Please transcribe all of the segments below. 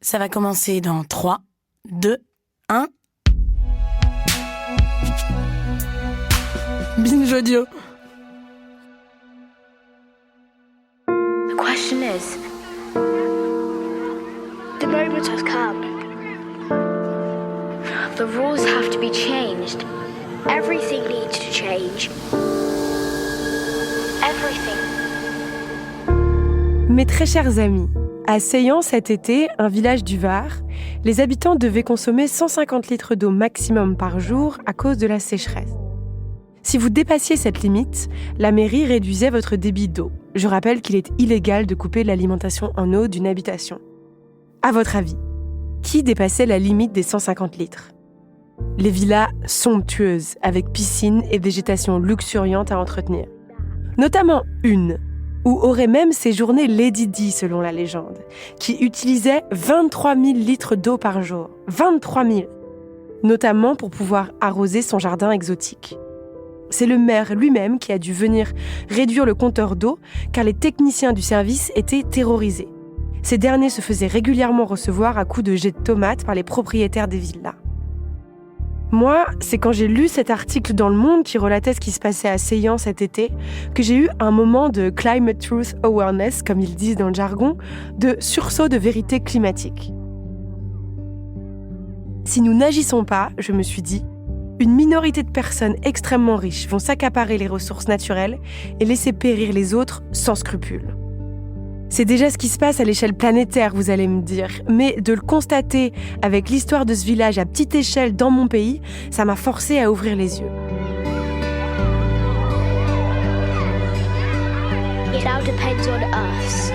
Ça va commencer dans 3, 2, 1. Binge audio. The question is, the moment has come. The rules have to be changed. Everything needs to change. Everything. Mes très chers amis, à Seillan cet été, un village du Var, les habitants devaient consommer 150 litres d'eau maximum par jour à cause de la sécheresse. Si vous dépassiez cette limite, la mairie réduisait votre débit d'eau. Je rappelle qu'il est illégal de couper l'alimentation en eau d'une habitation. À votre avis, qui dépassait la limite des 150 litres ? Les villas somptueuses, avec piscine et végétation luxuriante à entretenir. Notamment une, où aurait même séjourné Lady Di selon la légende, qui utilisait 23 000 litres d'eau par jour. 23 000 ! Notamment pour pouvoir arroser son jardin exotique. C'est le maire lui-même qui a dû venir réduire le compteur d'eau car les techniciens du service étaient terrorisés. Ces derniers se faisaient régulièrement recevoir à coups de jets de tomates par les propriétaires des villas. Moi, c'est quand j'ai lu cet article dans Le Monde qui relatait ce qui se passait à Seillan cet été que j'ai eu un moment de climate truth awareness, comme ils disent dans le jargon, de sursaut de vérité climatique. Si nous n'agissons pas, je me suis dit, une minorité de personnes extrêmement riches vont s'accaparer les ressources naturelles et laisser périr les autres sans scrupule. C'est déjà ce qui se passe à l'échelle planétaire, vous allez me dire, mais de le constater avec l'histoire de ce village à petite échelle dans mon pays, ça m'a forcé à ouvrir les yeux. It now depends on us.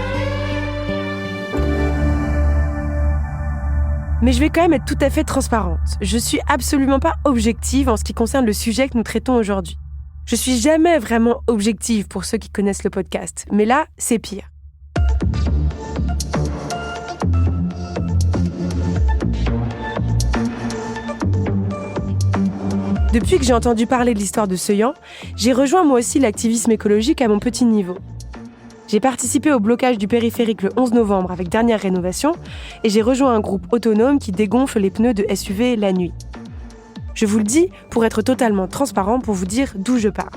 Mais je vais quand même être tout à fait transparente. Je suis absolument pas objective en ce qui concerne le sujet que nous traitons aujourd'hui. Je suis jamais vraiment objective pour ceux qui connaissent le podcast, mais là, c'est pire. Depuis que j'ai entendu parler de l'histoire de Seillan, j'ai rejoint moi aussi l'activisme écologique à mon petit niveau. J'ai participé au blocage du périphérique le 11 novembre avec Dernière Rénovation et j'ai rejoint un groupe autonome qui dégonfle les pneus de SUV la nuit. Je vous le dis pour être totalement transparent, pour vous dire d'où je parle.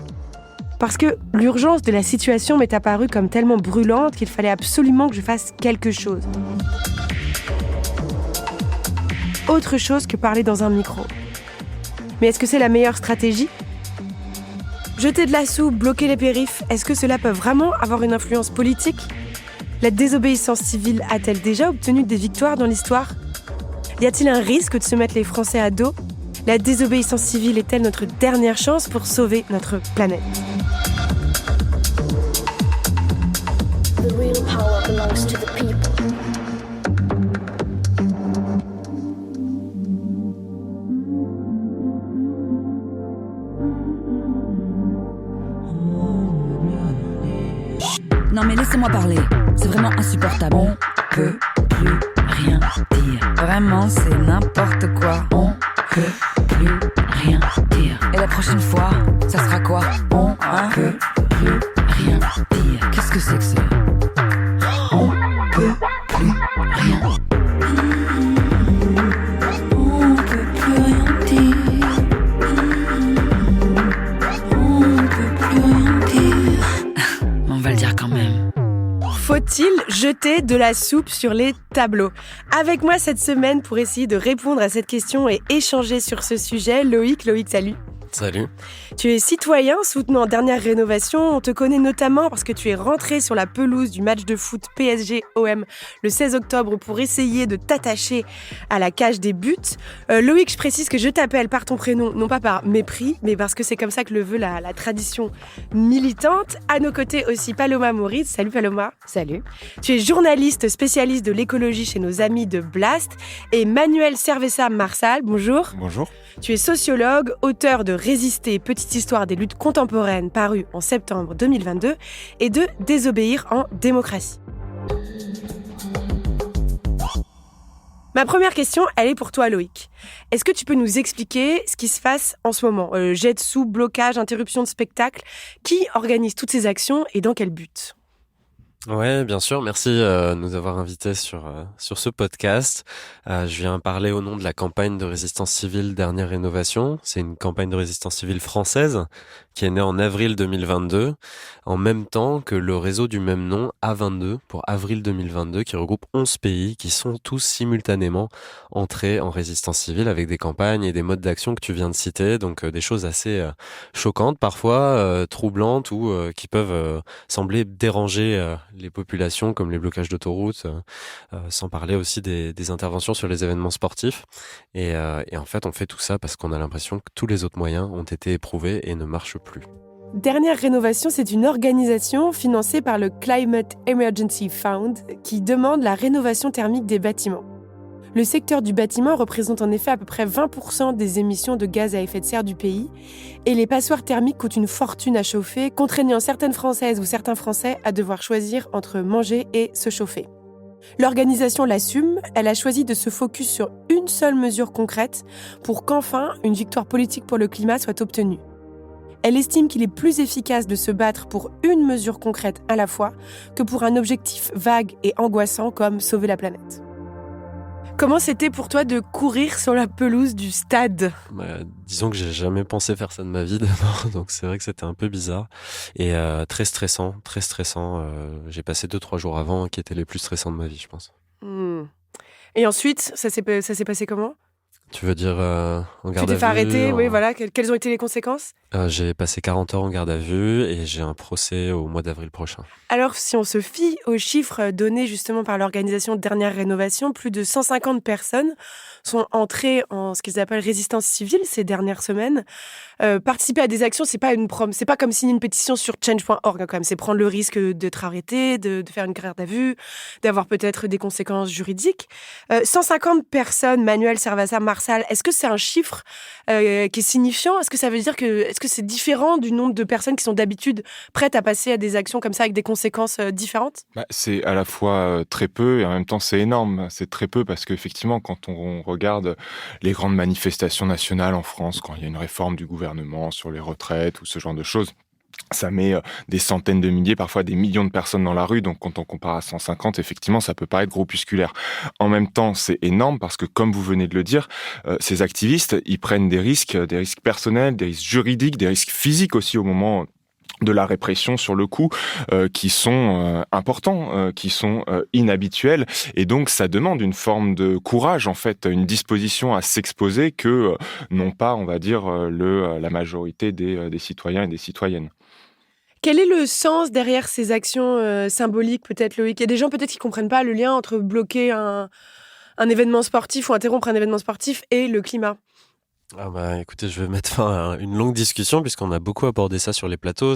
Parce que l'urgence de la situation m'est apparue comme tellement brûlante qu'il fallait absolument que je fasse quelque chose. Autre chose que parler dans un micro. Mais est-ce que c'est la meilleure stratégie ? Jeter de la soupe, bloquer les périphes, est-ce que cela peut vraiment avoir une influence politique ? La désobéissance civile a-t-elle déjà obtenu des victoires dans l'histoire ? Y a-t-il un risque de se mettre les Français à dos ? La désobéissance civile est-elle notre dernière chance pour sauver notre planète ? The real power belongs to the people. Non mais laissez-moi parler, c'est vraiment insupportable. On peut plus rien dire. Vraiment, c'est n'importe quoi. On peut plus rien dire. Et la prochaine fois, ça sera quoi ? On peut plus rien dire. Qu'est-ce que c'est que ça ? On peut plus rien. On peut plus rien dire. On peut plus rien dire. On va le dire quand même. Faut-il jeter de la soupe sur les tableaux ? Avec moi cette semaine pour essayer de répondre à cette question et échanger sur ce sujet, Loïc. Loïc, salut. Salut. Tu es citoyen soutenant Dernière Rénovation. On te connaît notamment parce que tu es rentré sur la pelouse du match de foot PSG-OM le 16 octobre pour essayer de t'attacher à la cage des buts. Loïc, je précise que je t'appelle par ton prénom, non pas par mépris, mais parce que c'est comme ça que le veut la tradition militante. À nos côtés aussi Paloma Maurice. Salut Paloma. Salut. Tu es journaliste spécialiste de l'écologie chez nos amis de Blast. Et Manuel Cerveza-Marsal, bonjour. Bonjour. Tu es sociologue, auteur de Résister, petite histoire des luttes contemporaines, paru en septembre 2022, et de Désobéir en démocratie. Ma première question, elle est pour toi, Loïc. Est-ce que tu peux nous expliquer ce qui se passe en ce moment ? Jet de soupe, blocage, interruption de spectacle. Qui organise toutes ces actions et dans quel but ? Ouais, bien sûr. Merci de nous avoir invités sur ce podcast. Je viens parler au nom de la campagne de résistance civile Dernière Rénovation. C'est une campagne de résistance civile française qui est née en avril 2022, en même temps que le réseau du même nom, A22, pour avril 2022, qui regroupe 11 pays qui sont tous simultanément entrés en résistance civile avec des campagnes et des modes d'action que tu viens de citer. Donc des choses assez choquantes parfois, troublantes ou qui peuvent sembler déranger les populations, comme les blocages d'autoroutes, sans parler aussi des interventions sur les événements sportifs. Et en fait, on fait tout ça parce qu'on a l'impression que tous les autres moyens ont été éprouvés et ne marchent plus. Dernière Rénovation, c'est une organisation financée par le Climate Emergency Fund qui demande la rénovation thermique des bâtiments. Le secteur du bâtiment représente en effet à peu près 20% des émissions de gaz à effet de serre du pays et les passoires thermiques coûtent une fortune à chauffer, contraignant certaines Françaises ou certains Français à devoir choisir entre manger et se chauffer. L'organisation l'assume, elle a choisi de se focus sur une seule mesure concrète pour qu'enfin une victoire politique pour le climat soit obtenue. Elle estime qu'il est plus efficace de se battre pour une mesure concrète à la fois que pour un objectif vague et angoissant comme sauver la planète. Comment c'était pour toi de courir sur la pelouse du stade ? Disons que j'ai jamais pensé faire ça de ma vie d'abord, donc c'est vrai que c'était un peu bizarre et très stressant, très stressant. J'ai passé 2-3 jours avant qui étaient les plus stressants de ma vie, je pense. Et ensuite, ça s'est passé comment ? Tu veux dire en garde à vue ? Tu t'es fait arrêter, oui, voilà. Quelles ont été les conséquences ? J'ai passé 40 heures en garde à vue et j'ai un procès au mois d'avril prochain. Alors, si on se fie aux chiffres donnés justement par l'organisation Dernière Rénovation, plus de 150 personnes sont entrées en ce qu'ils appellent résistance civile ces dernières semaines. Participer à des actions, c'est pas comme signer une pétition sur change.org quand même. C'est prendre le risque d'être arrêté, de faire une garde à vue, d'avoir peut-être des conséquences juridiques. 150 personnes, Manuel Servassa, Marsal, est-ce que c'est un chiffre qui est signifiant ? Est-ce que ça veut dire est-ce que c'est différent du nombre de personnes qui sont d'habitude prêtes à passer à des actions comme ça avec des conséquences différentes ? C'est à la fois très peu et en même temps c'est énorme. C'est très peu parce qu'effectivement, quand on regarde les grandes manifestations nationales en France, quand il y a une réforme du gouvernement sur les retraites ou ce genre de choses, ça met des centaines de milliers, parfois des millions de personnes dans la rue. Donc, quand on compare à 150, effectivement, ça peut paraître groupusculaire. En même temps, c'est énorme parce que, comme vous venez de le dire, ces activistes, ils prennent des risques personnels, des risques juridiques, des risques physiques aussi au moment de la répression sur le coup, qui sont importants, qui sont inhabituels. Et donc, ça demande une forme de courage, en fait, une disposition à s'exposer que n'ont pas, on va dire, la majorité des citoyens et des citoyennes. Quel est le sens derrière ces actions symboliques, peut-être, Loïc ? Il y a des gens peut-être qui ne comprennent pas le lien entre bloquer un événement sportif ou interrompre un événement sportif et le climat. Écoutez, je vais mettre fin à une longue discussion puisqu'on a beaucoup abordé ça sur les plateaux.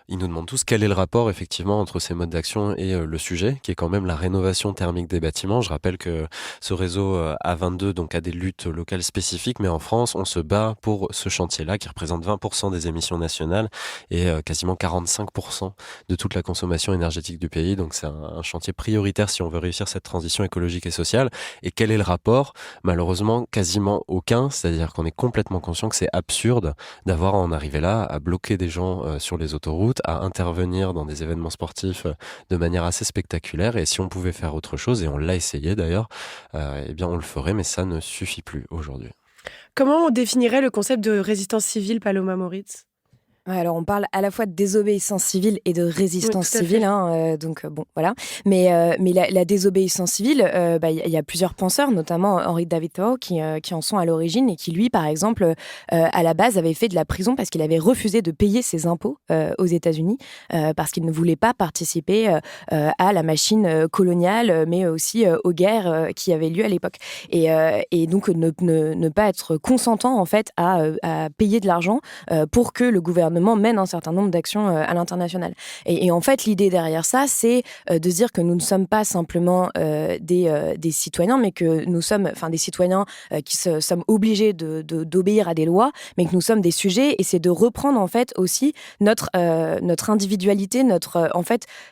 Ils nous demandent tous quel est le rapport effectivement entre ces modes d'action et le sujet, qui est quand même la rénovation thermique des bâtiments. Je rappelle que ce réseau A22 donc a des luttes locales spécifiques, mais en France, on se bat pour ce chantier-là qui représente 20% des émissions nationales et quasiment 45% de toute la consommation énergétique du pays. Donc c'est un chantier prioritaire si on veut réussir cette transition écologique et sociale. Et quel est le rapport ? Malheureusement, quasiment aucun. C'est-à-dire qu'on est complètement conscient que c'est absurde d'avoir à en arriver là, à bloquer des gens sur les autoroutes, à intervenir dans des événements sportifs de manière assez spectaculaire. Et si on pouvait faire autre chose, et on l'a essayé d'ailleurs, eh bien on le ferait, mais ça ne suffit plus aujourd'hui. Comment on définirait le concept de résistance civile, Paloma Moritz ? Ouais, alors on parle à la fois de désobéissance civile et de résistance civile, bon voilà. Mais la désobéissance civile, il y a plusieurs penseurs, notamment Henry David Thoreau, qui en sont à l'origine et qui lui, par exemple, à la base, avait fait de la prison parce qu'il avait refusé de payer ses impôts aux États-Unis parce qu'il ne voulait pas participer à la machine coloniale, mais aussi aux guerres qui avaient lieu à l'époque. Et donc ne pas être consentant en fait à payer de l'argent pour que le gouvernement mène un certain nombre d'actions à l'international. Et en fait, l'idée derrière ça, c'est de se dire que nous ne sommes pas simplement des citoyens, mais que nous sommes des citoyens qui sommes obligés d'obéir à des lois, mais que nous sommes des sujets, et c'est de reprendre en fait aussi notre individualité,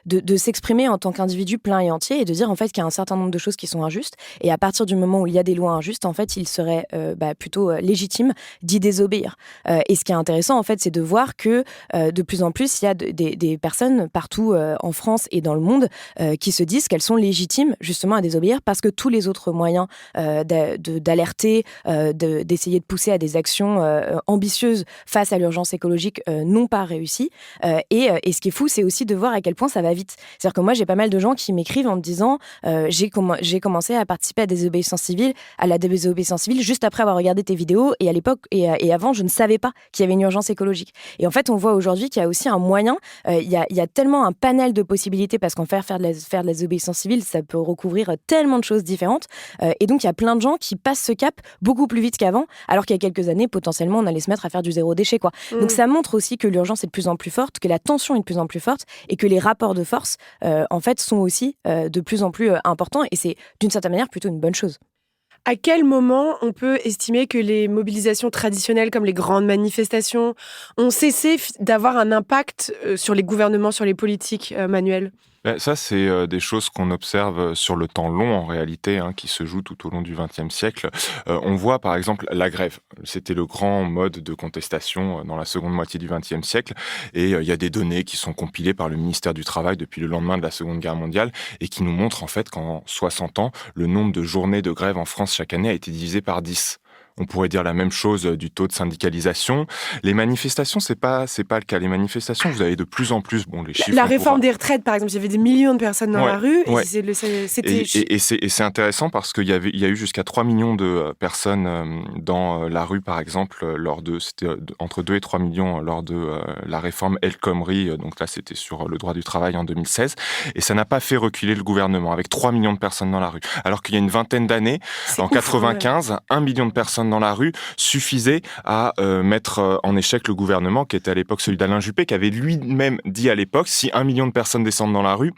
de s'exprimer en tant qu'individu plein et entier, et de dire en fait qu'il y a un certain nombre de choses qui sont injustes, et à partir du moment où il y a des lois injustes, en fait, il serait plutôt légitime d'y désobéir. Et ce qui est intéressant, en fait, c'est de voir voir que de plus en plus, il y a des personnes partout en France et dans le monde qui se disent qu'elles sont légitimes justement à désobéir parce que tous les autres moyens d'alerter, d'essayer de pousser à des actions ambitieuses face à l'urgence écologique n'ont pas réussi. Et ce qui est fou, c'est aussi de voir à quel point ça va vite. C'est-à-dire que moi, j'ai pas mal de gens qui m'écrivent en me disant j'ai commencé à participer à la désobéissance civile juste après avoir regardé tes vidéos et à l'époque et avant, je ne savais pas qu'il y avait une urgence écologique. Et en fait, on voit aujourd'hui qu'il y a aussi un moyen, il y a tellement un panel de possibilités parce qu'en faire de la désobéissance civile, ça peut recouvrir tellement de choses différentes. Et donc, il y a plein de gens qui passent ce cap beaucoup plus vite qu'avant, alors qu'il y a quelques années, potentiellement, on allait se mettre à faire du zéro déchet, quoi. Donc, ça montre aussi que l'urgence est de plus en plus forte, que la tension est de plus en plus forte et que les rapports de force, en fait, sont aussi de plus en plus importants. Et c'est, d'une certaine manière, plutôt une bonne chose. À quel moment on peut estimer que les mobilisations traditionnelles comme les grandes manifestations ont cessé d'avoir un impact sur les gouvernements, sur les politiques, Manuel ? Ça, c'est des choses qu'on observe sur le temps long, en réalité, qui se jouent tout au long du XXe siècle. On voit, par exemple, la grève. C'était le grand mode de contestation dans la seconde moitié du XXe siècle. Et il y a des données qui sont compilées par le ministère du Travail depuis le lendemain de la Seconde Guerre mondiale et qui nous montrent, en fait, qu'en 60 ans, le nombre de journées de grève en France chaque année a été divisé par 10. On pourrait dire la même chose du taux de syndicalisation. Les manifestations, c'est pas le cas. Les manifestations, vous avez de plus en plus, les chiffres. La réforme des retraites, par exemple, il y avait des millions de personnes dans la rue. Ouais. Et c'est intéressant parce qu'il y a eu jusqu'à 3 millions de personnes dans la rue, par exemple, c'était entre 2 et 3 millions lors de la réforme El Khomri. Donc là, c'était sur le droit du travail en 2016. Et ça n'a pas fait reculer le gouvernement avec 3 millions de personnes dans la rue. Alors qu'il y a une vingtaine d'années, en 95, 1 million de personnes dans la rue suffisait à mettre en échec le gouvernement, qui était à l'époque celui d'Alain Juppé, qui avait lui-même dit à l'époque, si 1 million de personnes descendent dans la rue,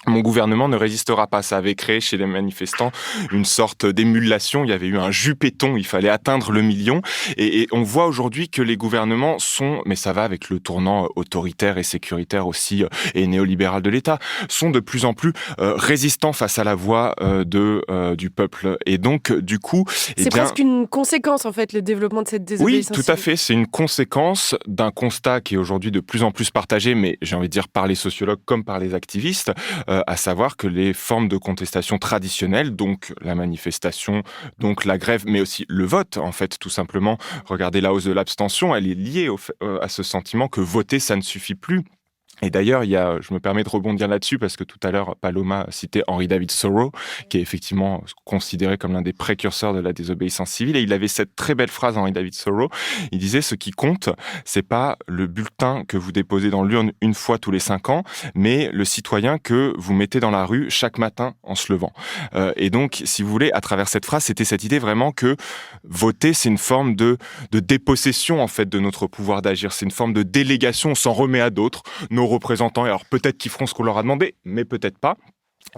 mon gouvernement ne résistera pas. Ça avait créé chez les manifestants une sorte d'émulation. Il y avait eu un Juppéton, il fallait atteindre le million. Et on voit aujourd'hui que les gouvernements mais ça va avec le tournant autoritaire et sécuritaire aussi, et néolibéral de l'État, sont de plus en plus résistants face à la voix du peuple. Et donc, du coup... C'est presque une conséquence, en fait, le développement de cette désobéissance. Oui, tout à fait. C'est une conséquence d'un constat qui est aujourd'hui de plus en plus partagé, mais j'ai envie de dire par les sociologues comme par les activistes, à savoir que les formes de contestation traditionnelles, donc la manifestation, donc la grève, mais aussi le vote, en fait, tout simplement, regardez la hausse de l'abstention, elle est liée à ce sentiment que voter, ça ne suffit plus. Et d'ailleurs, je me permets de rebondir là-dessus parce que tout à l'heure, Paloma citait Henry David Thoreau, qui est effectivement considéré comme l'un des précurseurs de la désobéissance civile. Et il avait cette très belle phrase, Henry David Thoreau. Il disait, ce qui compte, c'est pas le bulletin que vous déposez dans l'urne une fois tous les 5 ans, mais le citoyen que vous mettez dans la rue chaque matin en se levant. Et donc, si vous voulez, à travers cette phrase, c'était cette idée vraiment que voter, c'est une forme de dépossession, en fait, de notre pouvoir d'agir. C'est une forme de délégation, on s'en remet à d'autres, nos représentants, et alors peut-être qu'ils feront ce qu'on leur a demandé, mais peut-être pas.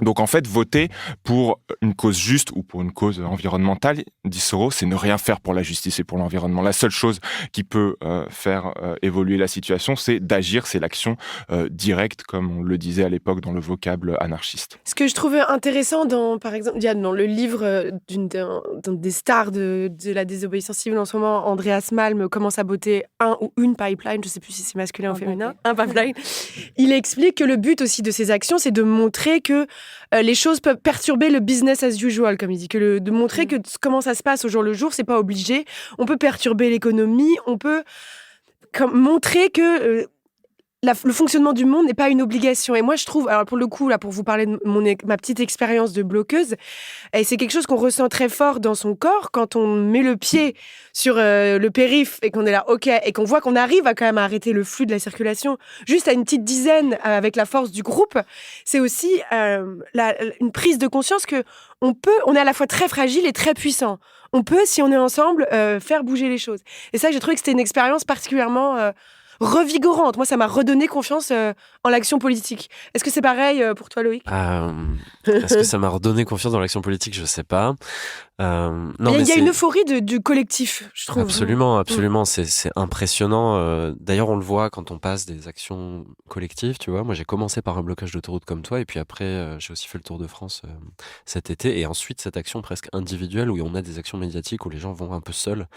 Donc en fait, voter pour une cause juste ou pour une cause environnementale, dit Thoreau, c'est ne rien faire pour la justice et pour l'environnement. La seule chose qui peut faire évoluer la situation, c'est d'agir, c'est l'action directe, comme on le disait à l'époque dans le vocable anarchiste. Ce que je trouve intéressant par exemple, il y a dans le livre d'un des stars de la désobéissance civile en ce moment, Andreas Malm, commence à botter un ou une pipeline, je ne sais plus si c'est masculin ou féminin, un pipeline. Il explique que le but aussi de ces actions, c'est de montrer que les choses peuvent perturber le business as usual, comme il dit, de montrer que comment ça se passe au jour le jour, c'est pas obligé. On peut perturber l'économie, on peut montrer que le fonctionnement du monde n'est pas une obligation. Et moi, je trouve, alors pour le coup, là, pour vous parler de ma petite expérience de bloqueuse, et c'est quelque chose qu'on ressent très fort dans son corps quand on met le pied sur le périph' et qu'on est là, ok, et qu'on voit qu'on arrive à quand même arrêter le flux de la circulation juste à une petite dizaine avec la force du groupe. C'est aussi une prise de conscience que on est à la fois très fragile et très puissant. On peut, si on est ensemble, faire bouger les choses. Et ça, j'ai trouvé que c'était une expérience particulièrement revigorante. Moi, ça m'a redonné confiance en l'action politique. Est-ce que c'est pareil pour toi, Loïc ? Est-ce que ça m'a redonné confiance dans l'action politique ? Je sais pas. Non, il y a une euphorie du collectif, je trouve. Absolument. C'est impressionnant. D'ailleurs, on le voit quand on passe des actions collectives, tu vois. Moi, j'ai commencé par un blocage d'autoroute comme toi, et puis après, j'ai aussi fait le Tour de France cet été, et ensuite cette action presque individuelle où on a des actions médiatiques où les gens vont un peu seuls.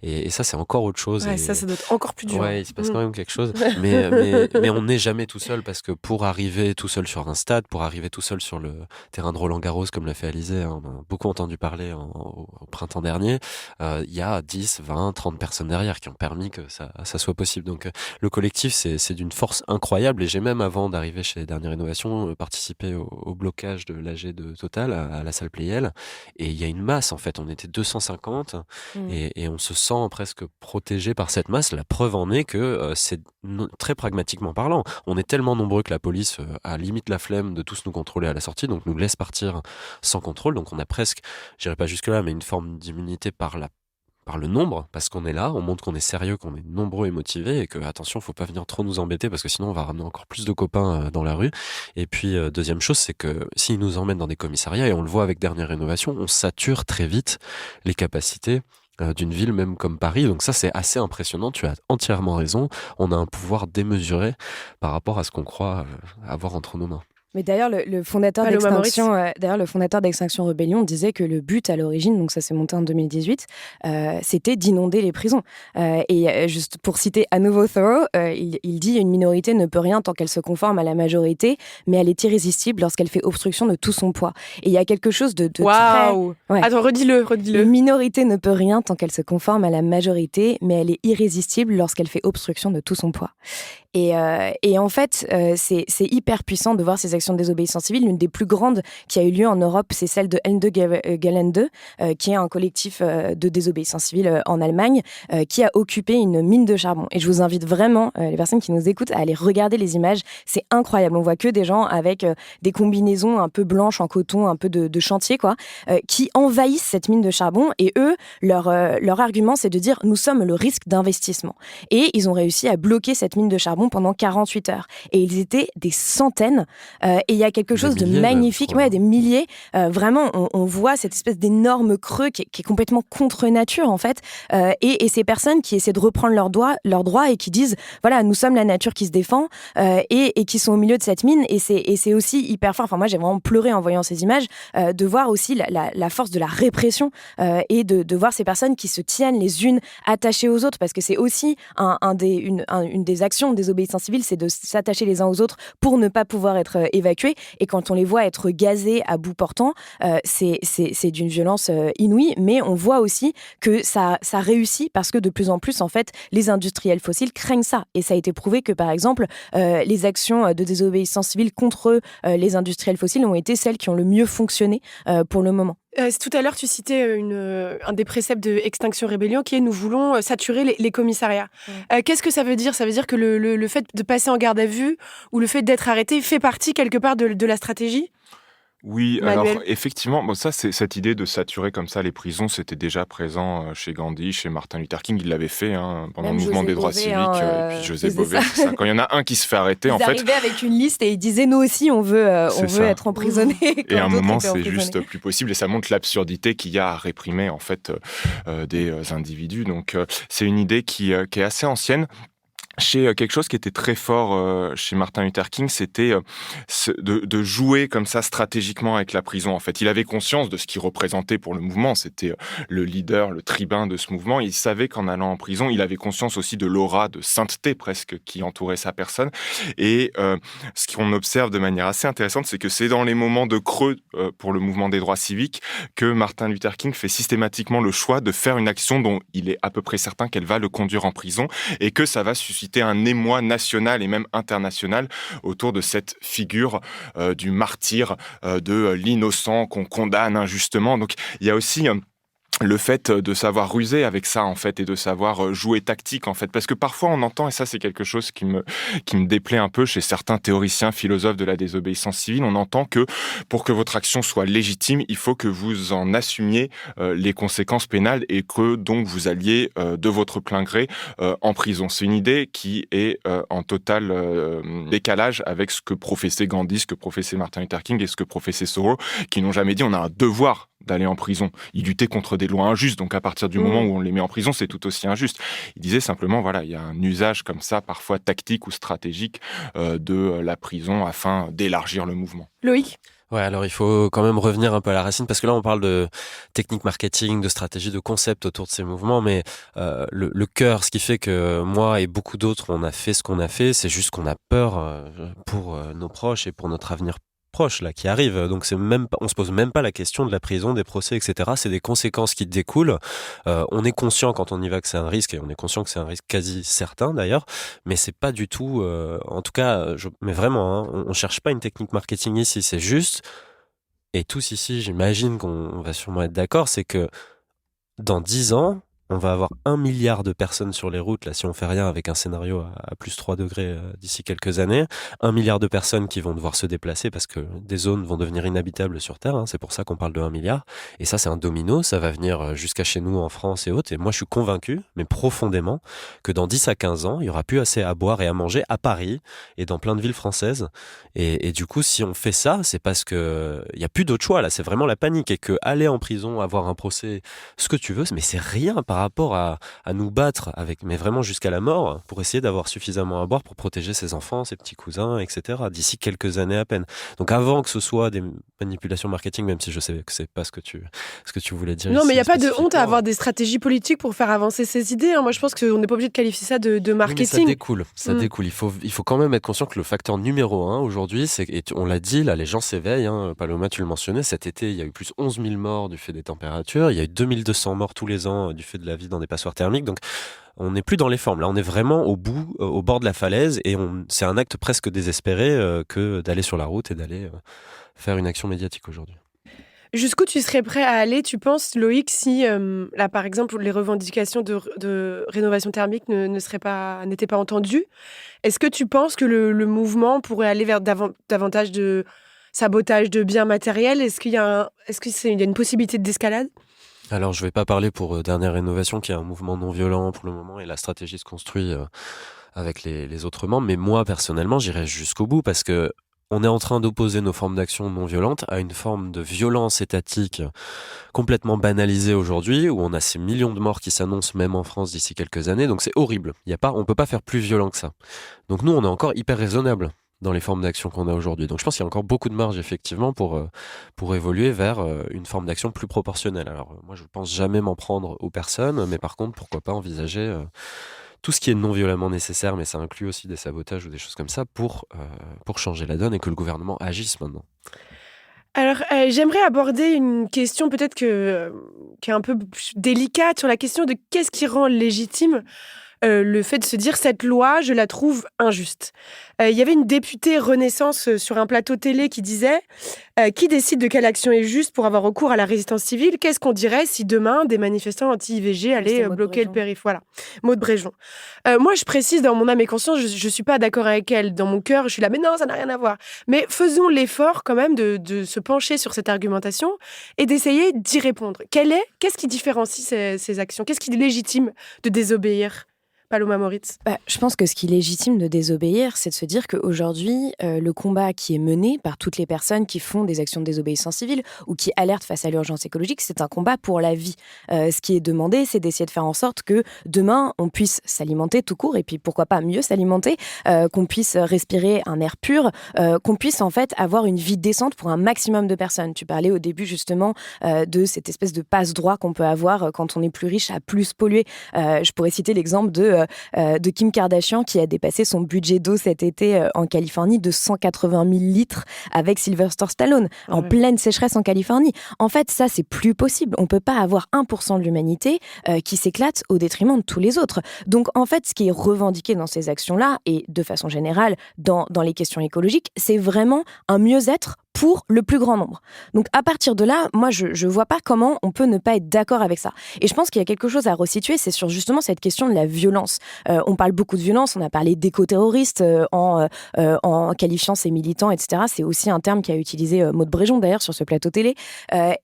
Et ça, c'est encore autre chose. Ouais, ça doit être encore plus dur. Ouais, il se passe quand même quelque chose. Mais on n'est jamais tout seul, parce que pour arriver tout seul sur un stade, pour arriver tout seul sur le terrain de Roland-Garros, comme l'a fait Alizé, hein, on a beaucoup entendu parler au printemps dernier, il y a 10, 20, 30 personnes derrière qui ont permis que ça soit possible. Donc le collectif, c'est d'une force incroyable, et j'ai même, avant d'arriver chez Dernière Innovation, participé au blocage de l'AG de Total à la salle Playel, et il y a une masse, en fait, on était 250, et on se sent presque protégé par cette masse. La preuve en est que c'est très pragmatiquement parlant, on est tellement nombreux que la police a limite la flemme de tous nous contrôler à la sortie, donc nous laisse partir sans contrôle. Donc on a presque, j'irai pas jusque là, mais une forme d'immunité par le nombre, parce qu'on est là, on montre qu'on est sérieux, qu'on est nombreux et motivés, et que, attention, faut pas venir trop nous embêter, parce que sinon on va ramener encore plus de copains dans la rue. Et puis, deuxième chose, c'est que s'ils nous emmènent dans des commissariats, et on le voit avec Dernière Rénovation, on sature très vite les capacités d'une ville même comme Paris. Donc ça, c'est assez impressionnant, tu as entièrement raison, on a un pouvoir démesuré par rapport à ce qu'on croit avoir entre nos mains. Mais d'ailleurs, le fondateur d'Extinction Rebellion disait que le but à l'origine, donc ça s'est monté en 2018, c'était d'inonder les prisons. Et juste pour citer à nouveau Thoreau, il dit « Une minorité ne peut rien tant qu'elle se conforme à la majorité, mais elle est irrésistible lorsqu'elle fait obstruction de tout son poids. » Et il y a quelque chose de très... Ouais. Attends, redis-le. Une minorité ne peut rien tant qu'elle se conforme à la majorité, mais elle est irrésistible lorsqu'elle fait obstruction de tout son poids. Et en fait, c'est hyper puissant de voir ces actions de désobéissance civile. L'une des plus grandes qui a eu lieu en Europe, c'est celle de Ende Gelände, qui est un collectif de désobéissance civile en Allemagne, qui a occupé une mine de charbon. Et je vous invite vraiment, les personnes qui nous écoutent, à aller regarder les images. C'est incroyable. On voit que des gens avec des combinaisons un peu blanches en coton, un peu de chantier, quoi, qui envahissent cette mine de charbon. Et eux, leur argument, c'est de dire « Nous sommes le risque d'investissement ». Et ils ont réussi à bloquer cette mine de charbon pendant 48 heures. Et ils étaient des centaines. Et il y a quelque chose de magnifique. Des milliers. Vraiment, on voit cette espèce d'énorme creux qui est complètement contre nature, en fait. Et ces personnes qui essaient de reprendre leurs droits et qui disent, voilà, nous sommes la nature qui se défend, et qui sont au milieu de cette mine. Et c'est aussi hyper fort. Enfin, moi, j'ai vraiment pleuré en voyant ces images, de voir aussi la force de la répression, et de voir ces personnes qui se tiennent les unes attachées aux autres, parce que c'est aussi une des actions des désobéissance civile, c'est de s'attacher les uns aux autres pour ne pas pouvoir être évacués. Et quand on les voit être gazés à bout portant, c'est d'une violence inouïe. Mais on voit aussi que ça réussit, parce que de plus en plus, en fait, les industriels fossiles craignent ça. Et ça a été prouvé que, par exemple, les actions de désobéissance civile contre les industriels fossiles ont été celles qui ont le mieux fonctionné pour le moment. Tout à l'heure, tu citais un des préceptes de Extinction Rebellion qui est « Nous voulons saturer les commissariats ». Qu'est-ce que ça veut dire ? Ça veut dire que le fait de passer en garde à vue ou le fait d'être arrêté fait partie quelque part de la stratégie ? Oui, Manuel. alors effectivement, ça, c'est cette idée de saturer comme ça les prisons, c'était déjà présent chez Gandhi, chez Martin Luther King, il l'avait fait pendant Même le mouvement José des droits Bové, civiques, et puis José Bové, ça. c'est ça. Quand il y en a un qui se fait arrêter, en fait, arrivaient avec une liste et ils disaient nous aussi on veut être emprisonnés. et à un moment c'est juste plus possible, et ça montre l'absurdité qu'il y a à réprimer en fait des individus. Donc c'est une idée qui est assez ancienne. Chez quelque chose qui était très fort chez Martin Luther King, c'était de jouer comme ça stratégiquement avec la prison. En fait, il avait conscience de ce qu'il représentait pour le mouvement. C'était le leader, le tribun de ce mouvement. Il savait qu'en allant en prison, il avait conscience aussi de l'aura de sainteté presque qui entourait sa personne. Et ce qu'on observe de manière assez intéressante, c'est que c'est dans les moments de creux pour le mouvement des droits civiques que Martin Luther King fait systématiquement le choix de faire une action dont il est à peu près certain qu'elle va le conduire en prison, et que ça va susciter un émoi national et même international autour de cette figure du martyr, de l'innocent qu'on condamne injustement. Donc il y a aussi le fait de savoir ruser avec ça, en fait, et de savoir jouer tactique, en fait. Parce que parfois, on entend, et ça, c'est quelque chose qui me déplaît un peu chez certains théoriciens, philosophes de la désobéissance civile, on entend que pour que votre action soit légitime, il faut que vous en assumiez les conséquences pénales et que, donc, vous alliez de votre plein gré en prison. C'est une idée qui est en total décalage avec ce que professait Gandhi, ce que professait Martin Luther King et ce que professait Thoreau, qui n'ont jamais dit on a un devoir d'aller en prison. Il luttait contre des lois injustes, donc à partir du moment où on les met en prison, c'est tout aussi injuste. Il disait simplement, voilà, il y a un usage comme ça, parfois tactique ou stratégique, de la prison afin d'élargir le mouvement. Loïc ? Ouais, alors il faut quand même revenir un peu à la racine parce que là on parle de technique marketing, de stratégie, de concept autour de ces mouvements, mais le cœur, ce qui fait que moi et beaucoup d'autres on a fait ce qu'on a fait, c'est juste qu'on a peur pour nos proches et pour notre avenir proche là qui arrive. Donc c'est même pas, on se pose même pas la question de la prison, des procès, etc. C'est des conséquences qui découlent. On est conscient quand on y va que c'est un risque et on est conscient que c'est un risque quasi certain d'ailleurs, mais c'est pas du tout. En tout cas, mais vraiment, hein, on cherche pas une technique marketing ici. C'est juste et tous ici, j'imagine qu'on va sûrement être d'accord, c'est que dans 10 ans, on va avoir 1 milliard de personnes sur les routes, là, si on fait rien avec un scénario à plus 3 degrés d'ici quelques années. 1 milliard de personnes qui vont devoir se déplacer parce que des zones vont devenir inhabitables sur Terre, hein, c'est pour ça qu'on parle de 1 milliard. Et ça, c'est un domino, ça va venir jusqu'à chez nous en France et autres. Et moi, je suis convaincu, mais profondément, que dans 10 à 15 ans, il y aura plus assez à boire et à manger à Paris et dans plein de villes françaises. Et du coup, si on fait ça, c'est parce que il y a plus d'autre choix, là, c'est vraiment la panique. Et que aller en prison, avoir un procès, ce que tu veux, mais c'est rien par rapport à nous battre avec, mais vraiment jusqu'à la mort, pour essayer d'avoir suffisamment à boire pour protéger ses enfants, ses petits cousins, etc. D'ici quelques années à peine. Donc avant que ce soit des manipulations marketing, même si je sais que c'est pas ce que tu voulais dire. Non, mais il n'y a pas de spécifiquement. honte à avoir des stratégies politiques pour faire avancer ses idées. Hein. Moi, je pense qu'on n'est pas obligé de qualifier ça de Oui, mais marketing. ça découle. Il faut quand même être conscient que le facteur numéro 1 aujourd'hui, et on l'a dit, là, les gens s'éveillent. Hein, Paloma, tu le mentionnais, cet été, il y a eu plus de 11 000 morts du fait des températures. Il y a eu 2200 morts tous les ans du fait de la vie dans des passoires thermiques. Donc, on n'est plus dans les formes. Là, on est vraiment au bout, au bord de la falaise, et c'est un acte presque désespéré que d'aller sur la route et d'aller faire une action médiatique aujourd'hui. Jusqu'où tu serais prêt à aller, tu penses, Loïc, si, là, par exemple, les revendications de rénovation thermique n'étaient pas entendues? Est-ce que tu penses que le mouvement pourrait aller vers davantage de sabotage de biens matériels? Est-ce qu'il y a une possibilité d'escalade? Alors, je ne vais pas parler pour Dernière Rénovation, qui est un mouvement non violent pour le moment, et la stratégie se construit avec les autres membres. Mais moi, personnellement, j'irai jusqu'au bout parce que on est en train d'opposer nos formes d'action non violentes à une forme de violence étatique complètement banalisée aujourd'hui, où on a ces millions de morts qui s'annoncent même en France d'ici quelques années. Donc c'est horrible. On peut pas faire plus violent que ça. Donc nous, on est encore hyper raisonnable dans les formes d'action qu'on a aujourd'hui. Donc je pense qu'il y a encore beaucoup de marge effectivement pour évoluer vers une forme d'action plus proportionnelle. Alors moi, je pense jamais m'en prendre aux personnes, mais par contre, pourquoi pas envisager tout ce qui est non violemment nécessaire, mais ça inclut aussi des sabotages ou des choses comme ça pour changer la donne et que le gouvernement agisse maintenant. Alors, j'aimerais aborder une question peut-être qui est un peu délicate sur la question de qu'est-ce qui rend légitime le fait de se dire cette loi, je la trouve injuste. Il y avait une députée Renaissance sur un plateau télé qui disait qui décide de quelle action est juste pour avoir recours à la résistance civile? Qu'est-ce qu'on dirait si demain des manifestants anti-IVG allaient bloquer le périph'? Voilà, Maud Bréjon. Moi, je précise dans mon âme et conscience, je suis pas d'accord avec elle. Dans mon cœur, je suis là, mais non, ça n'a rien à voir. Mais faisons l'effort quand même de se pencher sur cette argumentation et d'essayer d'y répondre. Qu'est-ce qui différencie ces actions? Qu'est-ce qui est légitime de désobéir? Paloma Moritz. Je pense que ce qui est légitime de désobéir, c'est de se dire qu'aujourd'hui, le combat qui est mené par toutes les personnes qui font des actions de désobéissance civile ou qui alertent face à l'urgence écologique, c'est un combat pour la vie. Ce qui est demandé, c'est d'essayer de faire en sorte que demain, on puisse s'alimenter tout court, et puis pourquoi pas mieux s'alimenter, qu'on puisse respirer un air pur, qu'on puisse en fait avoir une vie décente pour un maximum de personnes. Tu parlais au début justement de cette espèce de passe-droit qu'on peut avoir quand on est plus riche à plus polluer. Je pourrais citer l'exemple de Kim Kardashian qui a dépassé son budget d'eau cet été en Californie de 180 000 litres avec Sylvester Stallone en pleine sécheresse en Californie. En fait, ça, c'est plus possible. On peut pas avoir 1% de l'humanité qui s'éclate au détriment de tous les autres. Donc, en fait, ce qui est revendiqué dans ces actions-là et de façon générale dans les questions écologiques, c'est vraiment un mieux-être pour le plus grand nombre. Donc, à partir de là, moi, je vois pas comment on peut ne pas être d'accord avec ça. Et je pense qu'il y a quelque chose à resituer, c'est sur justement cette question de la violence. On parle beaucoup de violence, on a parlé d'éco-terroristes en qualifiant ces militants, etc. C'est aussi un terme qu'a utilisé Maud Bréjon, d'ailleurs, sur ce plateau télé.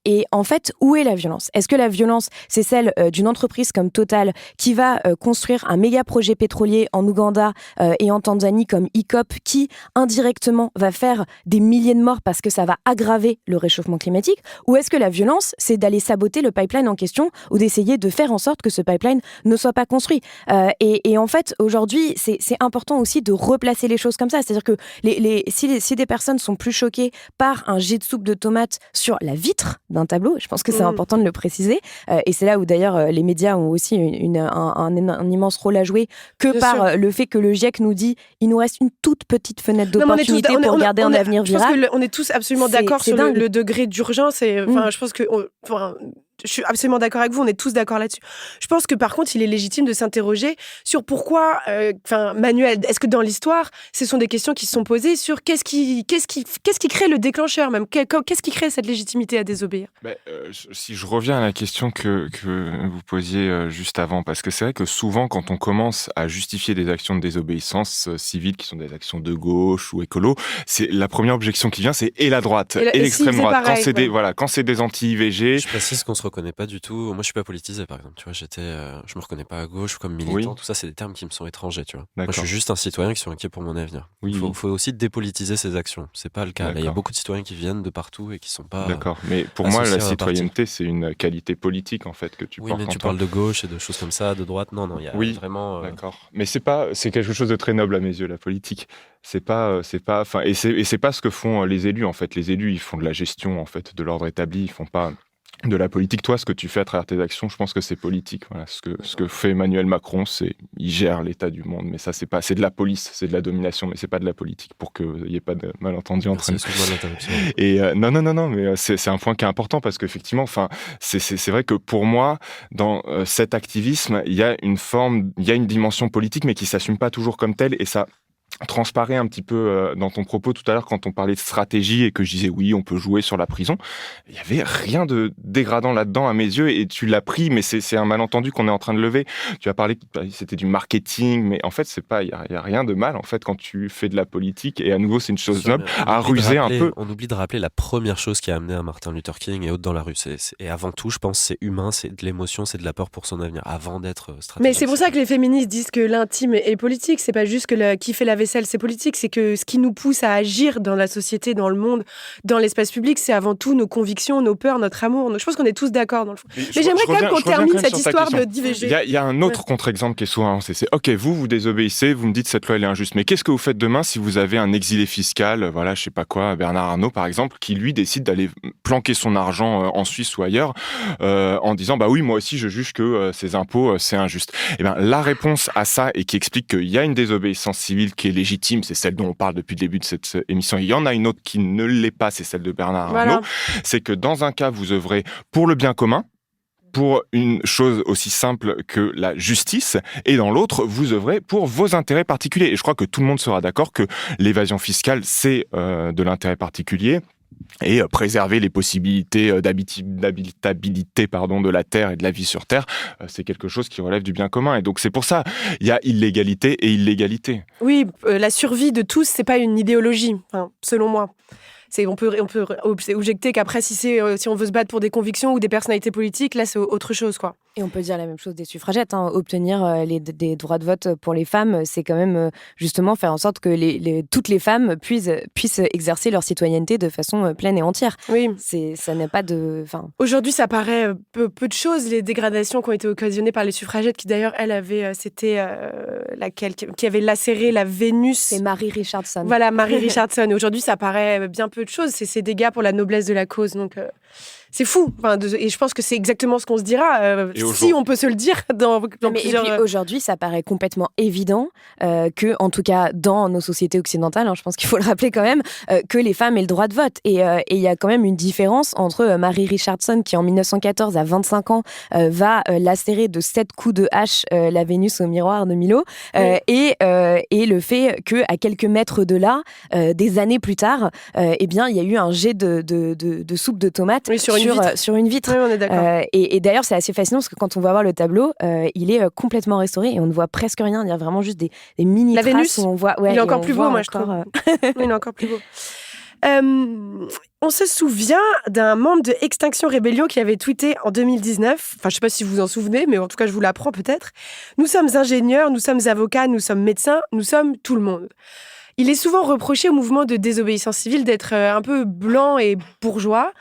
Et en fait, où est la violence? Est-ce que la violence, c'est celle d'une entreprise comme Total qui va construire un méga projet pétrolier en Ouganda et en Tanzanie comme ICOP qui, indirectement, va faire des milliers de morts parce parce que ça va aggraver le réchauffement climatique, ou est-ce que la violence, c'est d'aller saboter le pipeline en question ou d'essayer de faire en sorte que ce pipeline ne soit pas construit. Et en fait, aujourd'hui, c'est important aussi de replacer les choses comme ça. C'est-à-dire que si des personnes sont plus choquées par un jet de soupe de tomates sur la vitre d'un tableau, je pense que c'est important de le préciser, et c'est là où d'ailleurs les médias ont aussi un immense rôle à jouer, que Bien par sûr. Le fait que le GIEC nous dit il nous reste une toute petite fenêtre d'opportunité pour garder un avenir Je pense virable. qu'on est tous absolument C'est- d'accord c'est sur dingue. le degré d'urgence. Et je pense que je suis absolument d'accord avec vous, on est tous d'accord là-dessus. Je pense que par contre, il est légitime de s'interroger sur pourquoi, Manuel, est-ce que dans l'histoire, ce sont des questions qui se sont posées sur qu'est-ce qui crée le déclencheur même, qu'est-ce qui crée cette légitimité à désobéir? Si je reviens à la question que vous posiez juste avant, parce que c'est vrai que souvent, quand on commence à justifier des actions de désobéissance civile, qui sont des actions de gauche ou écolo, c'est la première objection qui vient, c'est et la droite et l'extrême si, droite. c'est pareil, Quand c'est des anti-IVG, Je précise qu'on se reconnaît pas du tout. Moi, je suis pas politisé, par exemple. Tu vois, je me reconnais pas à gauche comme militant. Oui. Tout ça, c'est des termes qui me sont étrangers. Tu vois. Moi, D'accord. je suis juste un citoyen qui sont inquiet pour mon avenir. Oui, Il oui. faut aussi dépolitiser ses actions. C'est pas le cas. Là, il y a D'accord. beaucoup de citoyens qui viennent de partout et qui sont pas. D'accord. Mais pour moi, associé la à un parti. citoyenneté, c'est une qualité politique, en fait, que tu Oui, portes mais en tu toi. parles de gauche et de choses comme ça, de droite. Non, il y a Oui, vraiment. D'accord. Mais c'est quelque chose de très noble à mes yeux, la politique. C'est pas, et c'est pas ce que font les élus, en fait. Les élus, ils font de la gestion, en fait, de l'ordre établi. Ils font pas de la politique. Toi, ce que tu fais à travers tes actions, je pense que c'est politique. Voilà. Ce que fait Emmanuel Macron, il gère l'état du monde. Mais ça, c'est de la police, c'est de la domination, mais c'est pas de la politique, pour qu'il y ait pas de malentendu entre Merci, nous. excuse-moi de l'interruption. Et non, mais c'est un point qui est important parce qu'effectivement, c'est vrai que pour moi, dans cet activisme, il y a une dimension politique, mais qui s'assume pas toujours comme telle, et ça transparaît un petit peu dans ton propos tout à l'heure quand on parlait de stratégie et que je disais oui, on peut jouer sur la prison. Il y avait rien de dégradant là-dedans à mes yeux, et tu l'as pris, mais c'est un malentendu qu'on est en train de lever. Tu as parlé que c'était du marketing, mais en fait il y a rien de mal en fait quand tu fais de la politique, et à nouveau c'est une chose noble à ruser un peu. On oublie de rappeler la première chose qui a amené à Martin Luther King et autres dans la rue. Et avant tout, je pense, c'est humain, c'est de l'émotion, c'est de la peur pour son avenir, avant d'être stratégique. Mais c'est pour ça que les féministes disent que l'intime est politique. C'est pas juste que qui fait la vaisselle, c'est politique. C'est que ce qui nous pousse à agir dans la société, dans le monde, dans l'espace public, c'est avant tout nos convictions, nos peurs, notre amour. Je pense qu'on est tous d'accord dans le fond. Mais j'aimerais quand même qu'on termine cette histoire d'IVG. Il y a un autre contre-exemple qui est souvent avancé. C'est OK, vous désobéissez, vous me dites cette loi elle est injuste. Mais qu'est-ce que vous faites demain si vous avez un exilé fiscal, voilà, je sais pas quoi, Bernard Arnault par exemple, qui lui décide d'aller planquer son argent en Suisse ou ailleurs, en disant bah oui, moi aussi je juge que ces impôts c'est injuste. Et bien la réponse à ça, et qui explique qu'il y a une désobéissance civile qui est légitime, c'est celle dont on parle depuis le début de cette émission. Il y en a une autre qui ne l'est pas, c'est celle de Bernard Arnault. C'est que dans un cas, vous œuvrez pour le bien commun, pour une chose aussi simple que la justice, et dans l'autre, vous œuvrez pour vos intérêts particuliers. Et je crois que tout le monde sera d'accord que l'évasion fiscale, c'est de l'intérêt particulier, et préserver les possibilités d'habitabilité de la Terre et de la vie sur Terre, c'est quelque chose qui relève du bien commun. Et donc c'est pour ça, il y a illégalité et illégalité. Oui, la survie de tous, c'est pas une idéologie, selon moi. On peut objecter qu'après, si on veut se battre pour des convictions ou des personnalités politiques, là, c'est autre chose, quoi. Et on peut dire la même chose des suffragettes. Obtenir des droits de vote pour les femmes, c'est quand même justement faire en sorte que toutes les femmes puissent exercer leur citoyenneté de façon pleine et entière. Oui. Ça n'a pas de... Aujourd'hui, ça paraît peu de choses, les dégradations qui ont été occasionnées par les suffragettes, qui d'ailleurs, elle avait... c'était laquelle qui avait lacéré la Vénus. C'est Marie Richardson. Voilà, Marie Richardson. Et aujourd'hui, ça paraît bien peu de choses. C'est ces dégâts pour la noblesse de la cause. Donc... c'est fou. Et je pense que c'est exactement ce qu'on se dira, si on peut se le dire dans plusieurs... Et puis aujourd'hui, ça paraît complètement évident que, en tout cas, dans nos sociétés occidentales, je pense qu'il faut le rappeler quand même, que les femmes aient le droit de vote. Et il y a quand même une différence entre Marie Richardson, qui en 1914, à 25 ans, va lacérer de 7 coups de hache la Vénus au miroir de Milo, et le fait qu'à quelques mètres de là, des années plus tard, il y a eu un jet de soupe de tomates sur une vitre. Oui, on est d'accord. Et d'ailleurs, c'est assez fascinant parce que quand on va voir le tableau, il est complètement restauré et on ne voit presque rien. Il y a vraiment juste des mini traces. La Vénus, où on voit, il est encore plus beau, moi, je trouve. Oui, il est encore plus beau. On se souvient d'un membre de Extinction Rebellion qui avait tweeté en 2019, je ne sais pas si vous vous en souvenez, mais en tout cas, je vous l'apprends peut-être. Nous sommes ingénieurs, nous sommes avocats, nous sommes médecins, nous sommes tout le monde. Il est souvent reproché au mouvement de désobéissance civile d'être un peu blanc et bourgeois.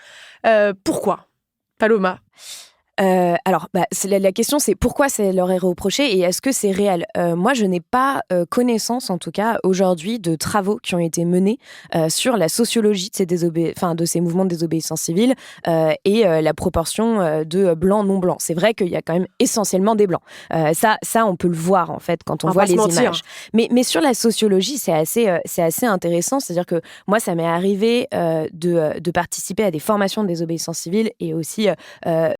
Pourquoi, Paloma ? Alors, la question, c'est pourquoi ça leur est reproché et est-ce que c'est réel ? Moi, je n'ai pas connaissance, en tout cas, aujourd'hui, de travaux qui ont été menés sur la sociologie de ces mouvements de désobéissance civile et la proportion de blancs non blancs. C'est vrai qu'il y a quand même essentiellement des blancs. Ça, on peut le voir, en fait, quand on voit les images. Mais sur la sociologie, c'est assez intéressant. C'est-à-dire que moi, ça m'est arrivé de participer à des formations de désobéissance civile et aussi